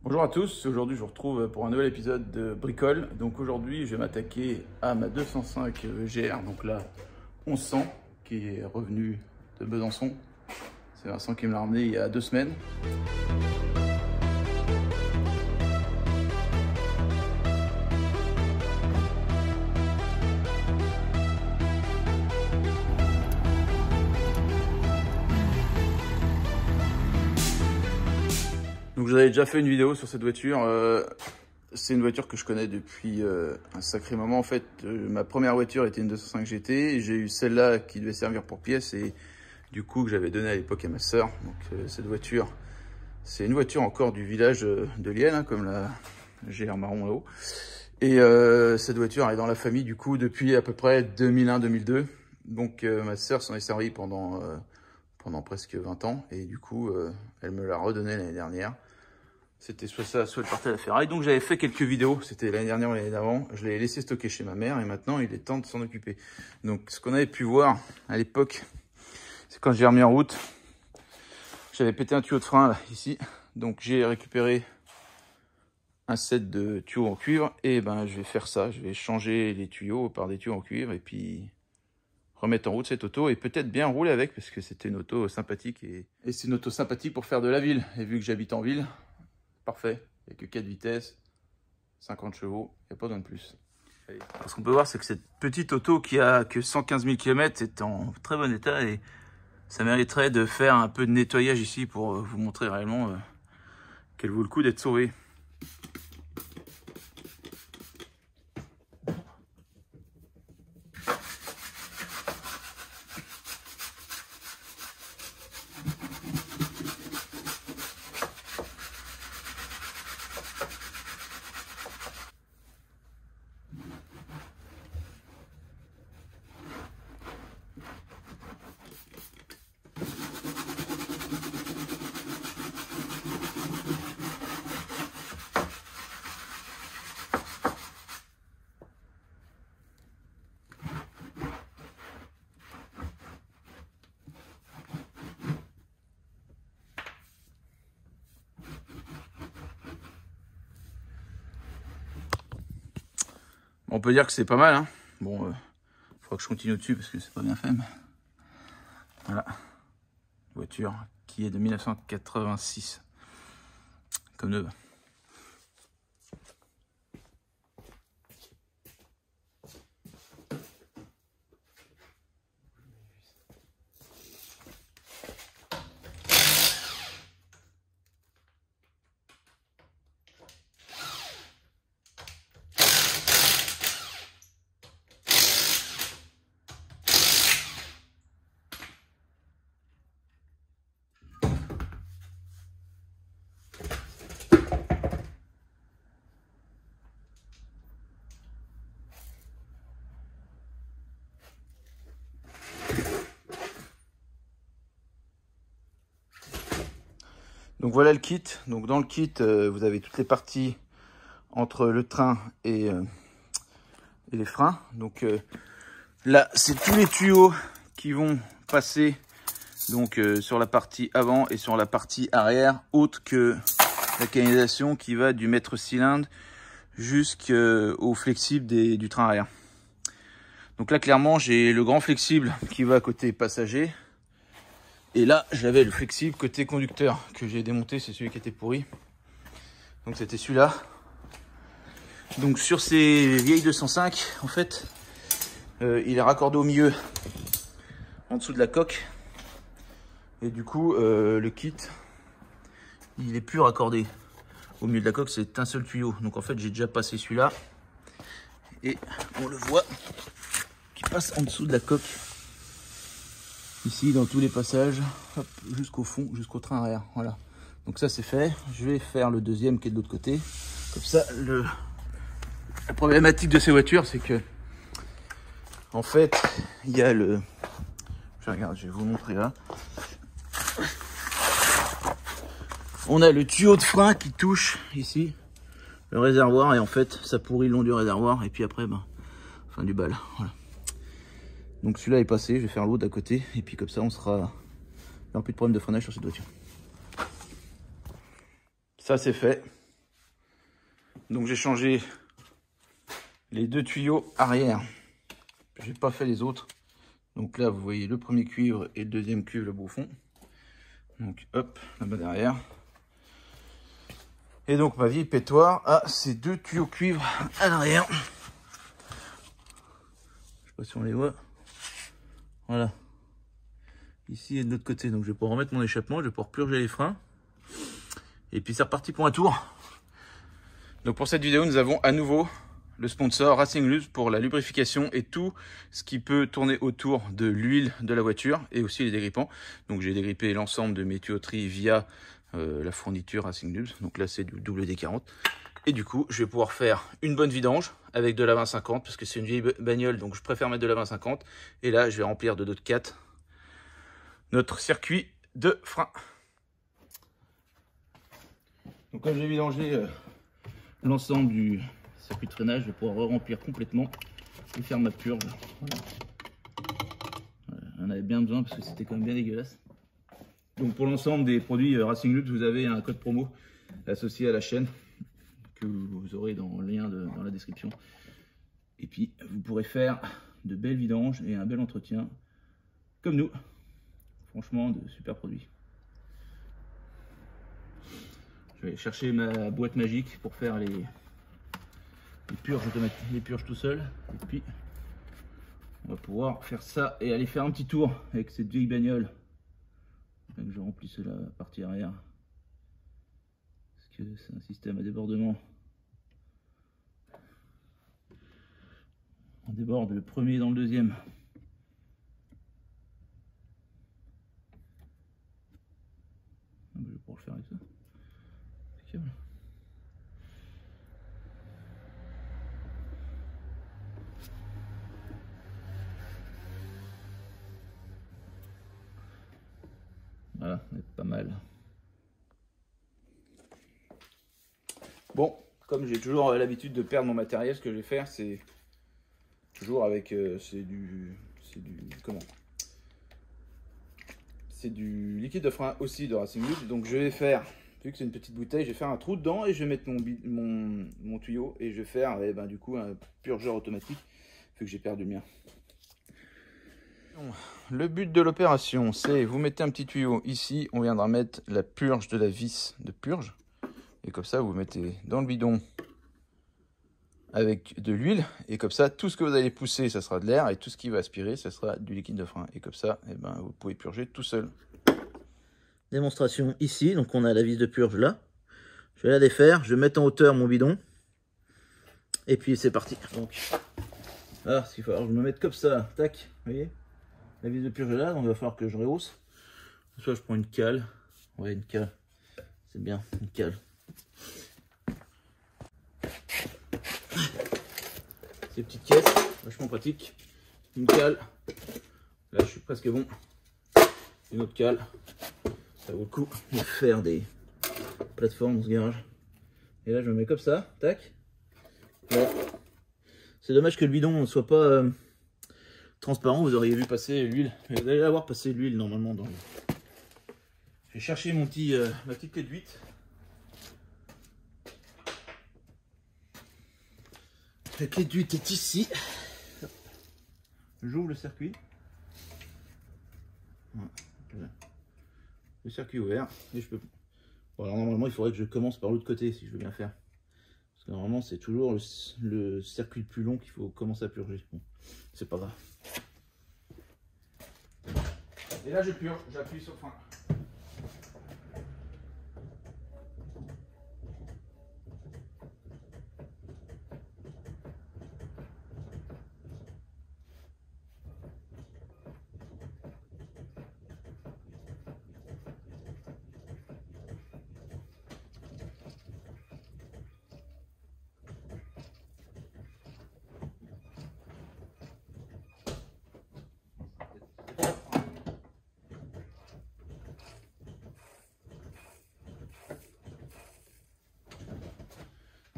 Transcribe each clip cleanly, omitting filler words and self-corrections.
Bonjour à tous, aujourd'hui je vous retrouve pour un nouvel épisode de Bricole. Donc aujourd'hui je vais m'attaquer à ma 205 GR, donc la 1100 qui est revenue de Besançon. C'est Vincent qui me l'a ramené il y a 2 semaines. Donc j'avais déjà fait une vidéo sur cette voiture. C'est une voiture que je connais depuis un sacré moment. En fait, ma première voiture était une 205 GT. J'ai eu celle-là qui devait servir pour pièces et du coup que j'avais donnée à l'époque à ma sœur. Donc cette voiture, c'est une voiture encore du village de Lienne, hein, comme la GR marron là-haut. Et cette voiture est dans la famille du coup depuis à peu près 2001-2002. Donc ma sœur s'en est servie pendant presque 20 ans et du coup elle me l'a redonnée l'année dernière. C'était soit ça, soit elle partait à la ferraille. Donc j'avais fait quelques vidéos, c'était l'année dernière ou l'année d'avant. Je l'ai laissé stocker chez ma mère et maintenant il est temps de s'en occuper. Donc ce qu'on avait pu voir à l'époque, c'est quand j'ai remis en route, j'avais pété un tuyau de frein là, ici. Donc j'ai récupéré un set de tuyaux en cuivre et ben je vais faire ça. Je vais changer les tuyaux par des tuyaux en cuivre et puis remettre en route cette auto et peut-être bien rouler avec parce que c'était une auto sympathique et c'est une auto sympathique pour faire de la ville. Et vu que j'habite en ville, parfait, il n'y a que 4 vitesses, 50 chevaux, il n'y a pas besoin de plus. Allez. Ce qu'on peut voir, c'est que cette petite auto qui a que 115 000 km est en très bon état et ça mériterait de faire un peu de nettoyage ici pour vous montrer réellement qu'elle vaut le coup d'être sauvée. On peut dire que c'est pas mal, hein. Bon, faudra que je continue dessus parce que c'est pas bien fait, mais voilà. Voiture qui est de 1986, comme neuve. Donc voilà le kit. Donc dans le kit, vous avez toutes les parties entre le train et les freins. Donc là, c'est tous les tuyaux qui vont passer donc sur la partie avant et sur la partie arrière, autre que la canalisation qui va du maître cylindre jusqu'au flexible du train arrière. Donc là, clairement, j'ai le grand flexible qui va côté passager. Et là, j'avais le flexible côté conducteur que j'ai démonté, c'est celui qui était pourri. Donc c'était celui-là. Donc sur ces vieilles 205, en fait, il est raccordé au milieu, en dessous de la coque. Et du coup, le kit, il est plus raccordé au milieu de la coque, c'est un seul tuyau. Donc en fait, j'ai déjà passé celui-là. Et on le voit, qui passe en dessous de la coque. Ici, dans tous les passages, jusqu'au fond, jusqu'au train arrière. Voilà. Donc ça, c'est fait. Je vais faire le deuxième qui est de l'autre côté. Comme ça, la problématique de ces voitures, c'est que, en fait, il y a le... Je vais vous montrer là. On a le tuyau de frein qui touche ici, le réservoir, et en fait, ça pourrit le long du réservoir. Et puis après, ben, fin du bal. Voilà. Donc celui-là est passé, je vais faire l'autre à côté, et puis comme ça on sera... Il n'y aura plus de problème de freinage sur cette voiture. Ça c'est fait. Donc j'ai changé les 2 tuyaux arrière. J'ai pas fait les autres. Donc là, vous voyez le premier cuivre et le deuxième cuivre, le beau fond. Donc hop, là-bas derrière. Et donc ma vieille pétoire a ces 2 tuyaux cuivre à l'arrière. Je sais pas si on les voit. Voilà. Ici et de l'autre côté. Donc je vais pouvoir remettre mon échappement, je vais pouvoir purger les freins. Et puis c'est reparti pour un tour. Donc pour cette vidéo, nous avons à nouveau le sponsor Racing Lubes pour la lubrification et tout ce qui peut tourner autour de l'huile de la voiture et aussi les dégrippants. Donc j'ai dégrippé l'ensemble de mes tuyauteries via la fourniture Racing Lubes. Donc là c'est du WD-40. Et du coup je vais pouvoir faire une bonne vidange avec de la 20-50 parce que c'est une vieille bagnole, donc je préfère mettre de la 20-50. Et là je vais remplir de Dot 4 notre circuit de frein. Donc comme j'ai vidangé l'ensemble du circuit de freinage, je vais pouvoir remplir complètement et faire ma purge. Voilà. Voilà, j'en avais bien besoin parce que c'était quand même bien dégueulasse. Donc pour l'ensemble des produits Racing Lubes, vous avez un code promo associé à la chaîne que vous aurez dans le lien dans la description. Et puis vous pourrez faire de belles vidanges et un bel entretien comme nous. Franchement, de super produits. Je vais chercher ma boîte magique pour faire les purges automatiques, les purges tout seul. Et puis, on va pouvoir faire ça et aller faire un petit tour avec cette vieille bagnole. Donc, je remplisse la partie arrière. Parce que c'est un système à débordement. On déborde le premier dans le deuxième. Je vais pouvoir le faire avec ça. Voilà, on est pas mal. Bon, comme j'ai toujours l'habitude de perdre mon matériel, ce que je vais faire, c'est toujours avec c'est du liquide de frein aussi de Racing Lubes. Donc je vais faire, vu que c'est une petite bouteille, je vais faire un trou dedans et je vais mettre mon tuyau et je vais faire du coup un purgeur automatique vu que j'ai perdu le mien. Le but de l'opération, c'est vous mettez un petit tuyau ici, on viendra mettre la purge de la vis de purge et comme ça vous mettez dans le bidon avec de l'huile et comme ça tout ce que vous allez pousser ça sera de l'air et tout ce qui va aspirer ça sera du liquide de frein et comme ça vous pouvez purger tout seul. Démonstration ici, donc on a la vis de purge là, je vais la défaire, je vais mettre en hauteur mon bidon et puis c'est parti. Donc là ce qu'il faut, alors je me mette comme ça, tac, vous voyez la vis de purge est là, donc il va falloir que je rehausse. Soit je prends une cale, ouais une cale, c'est bien, une cale. Ces petites caisses, vachement pratique. Une cale, là je suis presque bon. Une autre cale, ça vaut le coup de faire des plateformes dans ce garage. Et là je me mets comme ça, tac. Voilà. C'est dommage que le bidon ne soit pas transparent, vous auriez vu passer l'huile. Vous allez avoir passé l'huile normalement dans le... Je vais chercher ma petite clé de 8. La clé de 8 est ici. J'ouvre le circuit. Voilà. Le circuit ouvert. Et je peux... Bon, alors normalement il faudrait que je commence par l'autre côté si je veux bien faire. Parce que normalement c'est toujours le circuit le plus long qu'il faut commencer à purger. Bon, c'est pas grave. Et là je purge, j'appuie sur frein.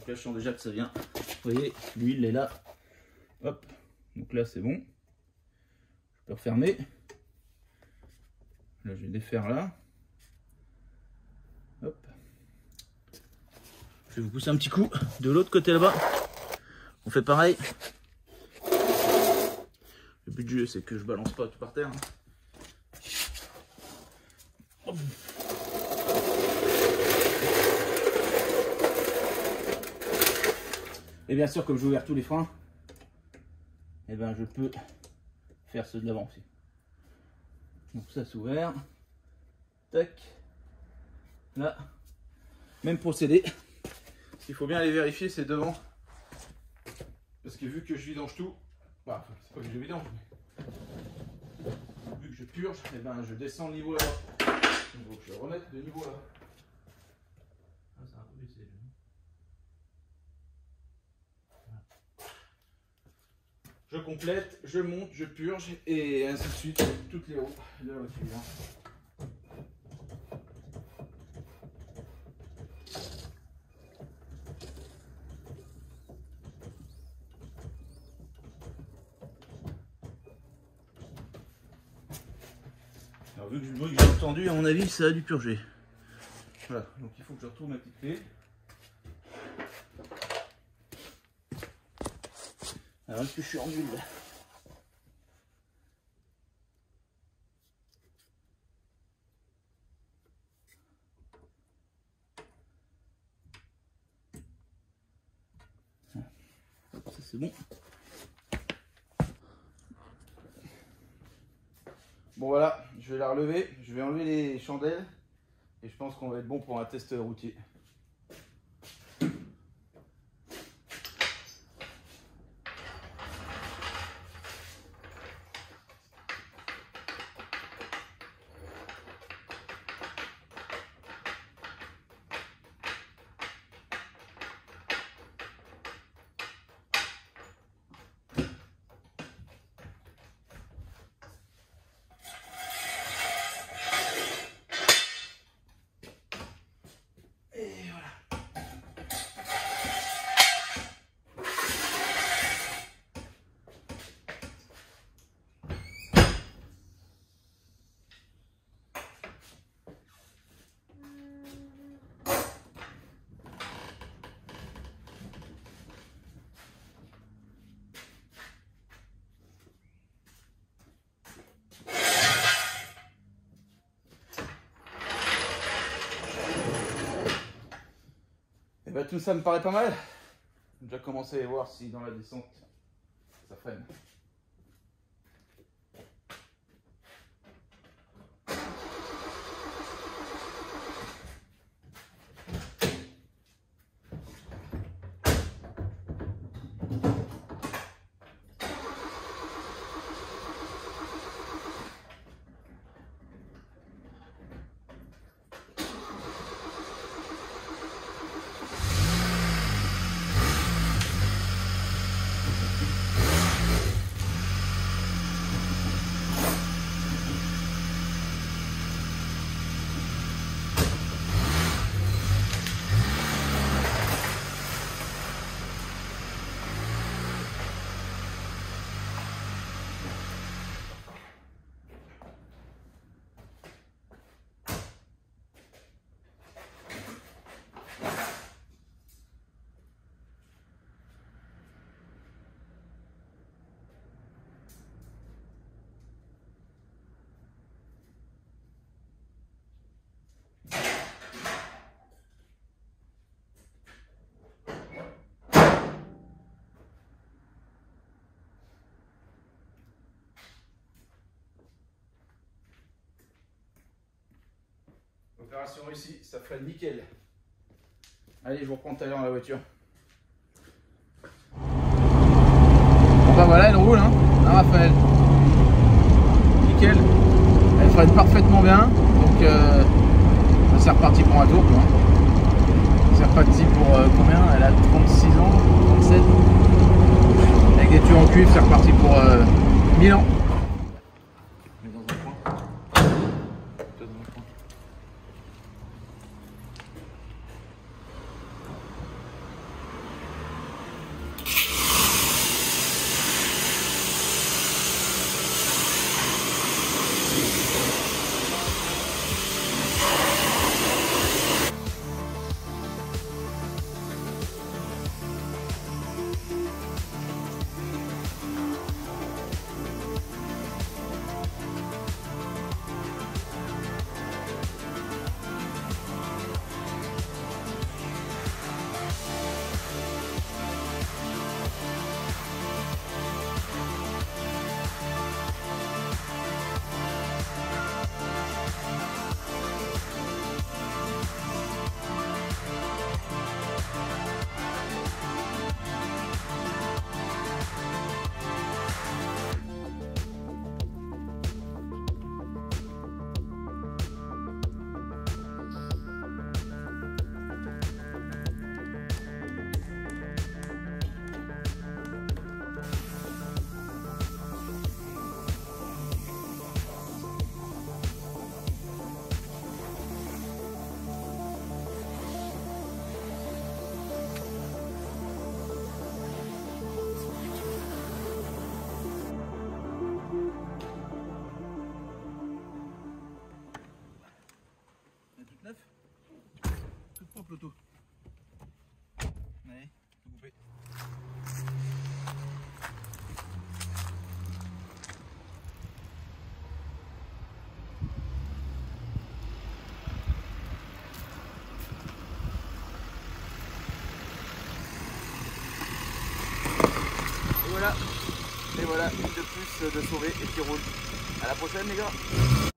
Là je sens déjà que ça vient. Vous voyez, l'huile est là. Hop, donc là c'est bon. Je peux refermer. Là je vais défaire là. Hop. Je vais vous pousser un petit coup de l'autre côté là-bas. On fait pareil. Le but du jeu, c'est que je balance pas tout par terre. Et bien sûr, comme j'ai ouvert tous les freins, et ben je peux faire ceux de l'avant aussi. Donc ça c'est ouvert. Tac. Là. Même procédé. Ce qu'il faut bien aller vérifier, c'est devant. Parce que vu que je vidange tout, bah, c'est pas que je vidange, mais vu que je purge, et ben je descends le niveau là-bas. Donc je vais remettre de niveau là. Ah, ça a un peu baissé. Je complète, je monte, je purge et ainsi de suite, toutes les roues de la voiture. Alors vu que le bruit que j'ai entendu, à mon avis, ça a dû purger. Voilà, donc il faut que je retrouve ma petite clé. Alors est-ce que je suis en nul là? Ça c'est bon. Bon voilà, je vais la relever, je vais enlever les chandelles et je pense qu'on va être bon pour un test routier. Bah, tout ça me paraît pas mal. J'ai déjà commencé à voir si dans la descente ça freine. Opération réussie, ça ferait nickel. Allez, je vous reprends tout à l'heure dans la voiture. Bon bah voilà, elle roule, hein, Raphaël. Nickel. Elle freine parfaitement bien. Donc c'est reparti pour un tour, quoi. C'est reparti pour combien? Elle a 36 ans, 37. Avec des tuyaux en cuivre, c'est reparti pour 1000 ans. photo. Allez, tout coupé. Et voilà, une de plus de sauver et qui roule. À la prochaine les gars.